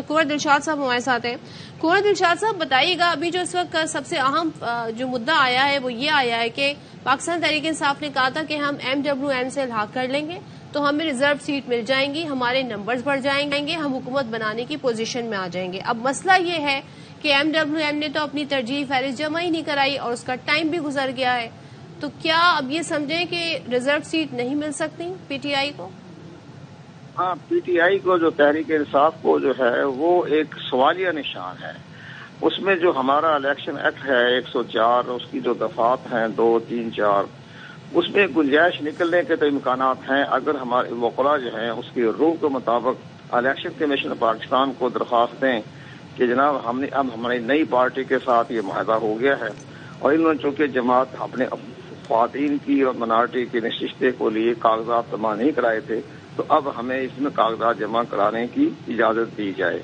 تو کنور دلشاد صاحب ہمارے ساتھ ہیں. کنور دلشاد صاحب بتائیے گا، ابھی جو اس وقت سب سے اہم جو مدعا آیا ہے وہ یہ آیا ہے کہ پاکستان تحریک انصاف نے کہا تھا کہ ہم MWM سے الحاق کر لیں گے تو ہمیں ریزرو سیٹ مل جائیں گی، ہمارے نمبرز بڑھ جائیں گے، ہم حکومت بنانے کی پوزیشن میں آ جائیں گے. اب مسئلہ یہ ہے کہ MWM نے تو اپنی ترجیحی فہرست جمع ہی نہیں کرائی اور اس کا ٹائم بھی گزر گیا ہے. تو کیا اب یہ سمجھیں کہ ریزرو سیٹ نہیں مل سکتی PTI کو؟ ہاں، PTI کو جو تحریک انصاف کو جو ہے وہ ایک سوالیہ نشان ہے. اس میں جو ہمارا الیکشن ایکٹ ہے 104، اس کی جو دفعات ہیں 2، 3، 4، اس میں گنجائش نکلنے کے تو امکانات ہیں اگر ہمارے وکلاء جو ہیں اس کی روح کے مطابق الیکشن کمیشن پاکستان کو درخواست دیں کہ جناب ہم نے اب ہماری نئی پارٹی کے ساتھ یہ معاہدہ ہو گیا ہے اور انہوں نے چونکہ جماعت اپنے خواتین کی اور منارٹی کی نشستیں کو لیے کاغذات جمع نہیں کرائے تھے، تو اب ہمیں اس میں کاغذات جمع کرانے کی اجازت دی جائے.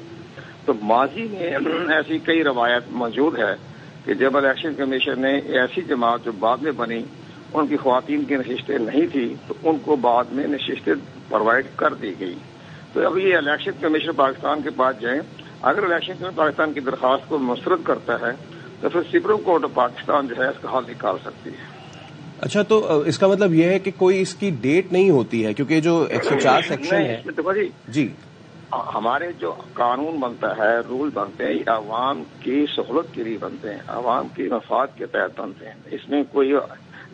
تو ماضی میں ایسی کئی روایت موجود ہے کہ جب الیکشن کمیشن نے ایسی جماعت جو بعد میں بنی ان کی خواتین کی نشستیں نہیں تھی تو ان کو بعد میں نشستیں پرووائڈ کر دی گئی. تو اب یہ الیکشن کمیشن پاکستان کے پاس جائیں، اگر الیکشن کمیشن پاکستان کی درخواست کو مسترد کرتا ہے تو پھر سپریم کورٹ آف پاکستان جو ہے اس کا حل نکال سکتی ہے. اچھا، تو اس کا مطلب یہ ہے کہ کوئی اس کی ڈیٹ نہیں ہوتی ہے کیونکہ جو 104 سیکشن ہے جی ہمارے جو قانون بنتا ہے، رول بنتے ہیں، یہ عوام کی سہولت کے لیے بنتے ہیں، عوام کی مفاد کے تحت بنتے ہیں. اس میں کوئی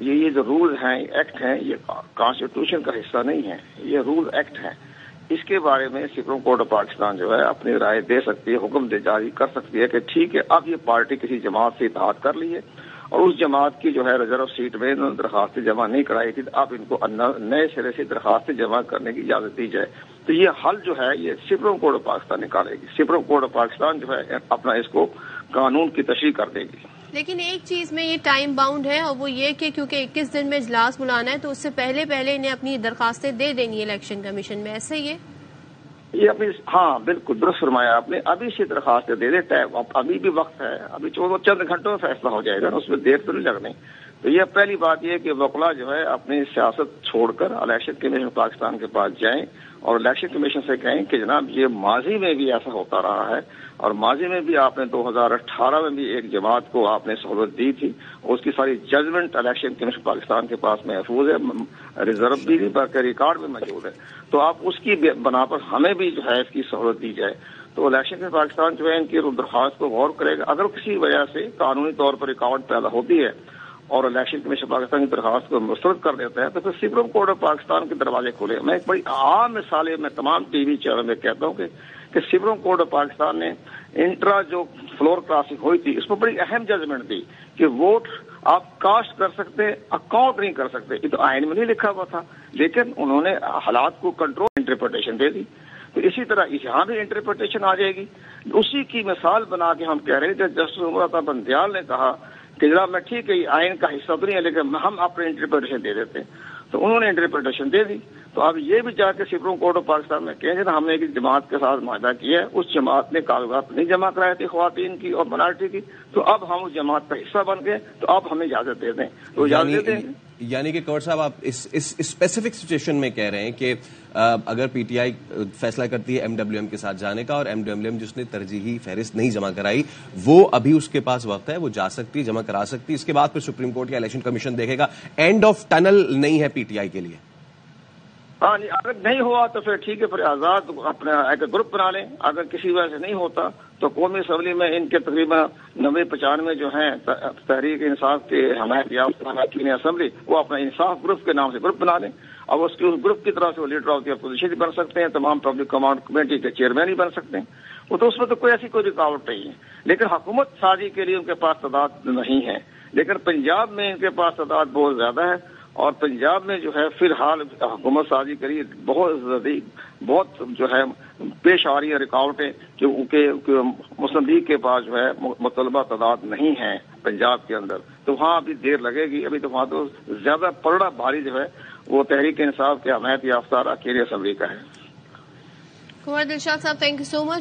یہ جو رول ہیں، ایکٹ ہیں، یہ کانسٹیٹیوشن کا حصہ نہیں ہے، یہ رول ایکٹ ہیں. اس کے بارے میں سپریم کورٹ آف پاکستان جو ہے اپنی رائے دے سکتی ہے، حکم دے جاری کر سکتی ہے کہ ٹھیک ہے اب یہ پارٹی کسی جماعت سے اتحاد کر لی ہے اور اس جماعت کی جو ہے ریزرو سیٹ میں انہوں نے درخواستیں جمع نہیں کرائی تھی، اب ان کو نئے سرے سے درخواستیں جمع کرنے کی اجازت دی جائے. تو یہ حل جو ہے یہ سپریم کورٹ آف پاکستان نکالے گی. سپریم کورٹ آف پاکستان جو ہے اپنا اس کو قانون کی تشریح کر دے گی. لیکن ایک چیز میں یہ ٹائم باؤنڈ ہے اور وہ یہ کہ کیونکہ 21 دن میں اجلاس بلانا ہے تو اس سے پہلے انہیں اپنی درخواستیں دے دینی ہے الیکشن کمیشن میں، ایسے ہی یہ اپنی ہاں بالکل درست فرمایا آپ نے. ابھی سے درخواست دے دے، ابھی بھی وقت ہے، ابھی چند گھنٹوں میں فیصلہ ہو جائے گا، اس میں دیر تو نہیں لگنی. تو یہ پہلی بات یہ کہ وکلاء جو ہے اپنی سیاست چھوڑ کر الیکشن کمیشن پاکستان کے پاس جائیں اور الیکشن کمیشن سے کہیں کہ جناب یہ ماضی میں بھی ایسا ہوتا رہا ہے اور ماضی میں بھی آپ نے 2018 میں بھی ایک جماعت کو آپ نے سہولت دی تھی اور اس کی ساری ججمنٹ الیکشن کمیشن پاکستان کے پاس محفوظ ہے، ریزرو بھی ریکارڈ میں موجود ہے. تو آپ اس کی بنا پر ہمیں بھی جو ہے اس کی سہولت دی جائے. تو الیکشن کمیشن پاکستان جو ہے ان کی درخواست کو غور کرے گا. اگر کسی وجہ سے قانونی طور پر رکاوٹ پیدا ہوتی ہے اور الیکشن کمیشن پاکستان کی درخواست کو مسترد کر دیتا ہے تو پھر سپریم کورٹ آف پاکستان کے دروازے کھولے. میں ایک بڑی عام مثال میں تمام ٹی وی چینل میں کہتا ہوں کہ سپریم کورٹ آف پاکستان نے انٹرا جو فلور کلاسنگ ہوئی تھی اس میں بڑی اہم ججمنٹ دی کہ ووٹ آپ کاسٹ کر سکتے، اکاؤنٹ نہیں کر سکتے. یہ تو آئین میں نہیں لکھا ہوا تھا لیکن انہوں نے حالات کو کنٹرول انٹرپریٹیشن دے دی. تو اسی طرح یہاں بھی انٹرپریٹیشن آ جائے گی. اسی کی مثال بنا کے ہم کہہ رہے ہیں کہ جسٹس عمر بندیال نے کہا کہ جناب میں ٹھیک ہے یہ آئین کا حصہ تو نہیں ہے لیکن ہم اپنے انٹرپریٹیشن دے دیتے ہیں. تو انہوں نے انٹرپریٹیشن دے دی. تو اب یہ بھی جا کے سپریم کورٹ آف پاکستان میں کہیں ہم نے ایک جماعت کے ساتھ معاہدہ کیا ہے، اس جماعت نے کاغذات نہیں جمع کرائے تھے خواتین کی اور منارٹی کی، تو اب ہم اس جماعت کا حصہ بن گئے تو اب ہمیں اجازت دے دیں. تو اجازت دے دیں. یعنی کہ کنور صاحب آپ اس اسپیسیفک سچویشن میں کہہ رہے ہیں کہ اگر PTI فیصلہ کرتی ہے MWM کے ساتھ جانے کا اور MWM جس نے ترجیحی فہرست نہیں جمع کرائی وہ ابھی اس کے پاس وقت ہے، وہ جا سکتی، جمع کرا سکتی. اس کے بعد پھر سپریم کورٹ یا الیکشن کمیشن دیکھے گا. اینڈ آف ٹنل نہیں ہے PTI کے لیے. ہاں اگر نہیں ہوا تو پھر ٹھیک ہے، پھر آزاد اپنا ایک گروپ بنا لیں. اگر کسی وجہ سے نہیں ہوتا تو قومی اسمبلی میں ان کے تقریباً 90-95 جو ہیں تحریک انصاف کے حمایت یافتہ اراکین اسمبلی وہ اپنا انصاف گروپ کے نام سے گروپ بنا لیں اور اس گروپ کی طرف سے وہ لیڈر آف دی اپوزیشن بھی بن سکتے ہیں، تمام پبلک کمانڈ کمیٹی کے چیئرمین بھی بن سکتے ہیں. وہ تو اس میں تو کوئی ایسی کوئی رکاوٹ نہیں ہے. لیکن حکومت سازی کے لیے ان کے پاس تعداد نہیں ہے. لیکن پنجاب میں ان کے پاس تعداد بہت زیادہ ہے اور پنجاب میں جو ہے فی الحال حکومت سازی کے لیے بہت جو ہے پیش آ رہی ہے رکاوٹیں کیونکہ مسلم لیگ کے پاس جو ہے مطلوبہ تعداد نہیں ہے پنجاب کے اندر. تو وہاں ابھی دیر لگے گی. ابھی تو وہاں تو زیادہ پلڑا بھاری جو ہے وہ تحریک انصاف کے حمایت یافتہ اراکین اسمبلی کا ہے. کنور دلشاد صاحب تھینک یو سو مچ.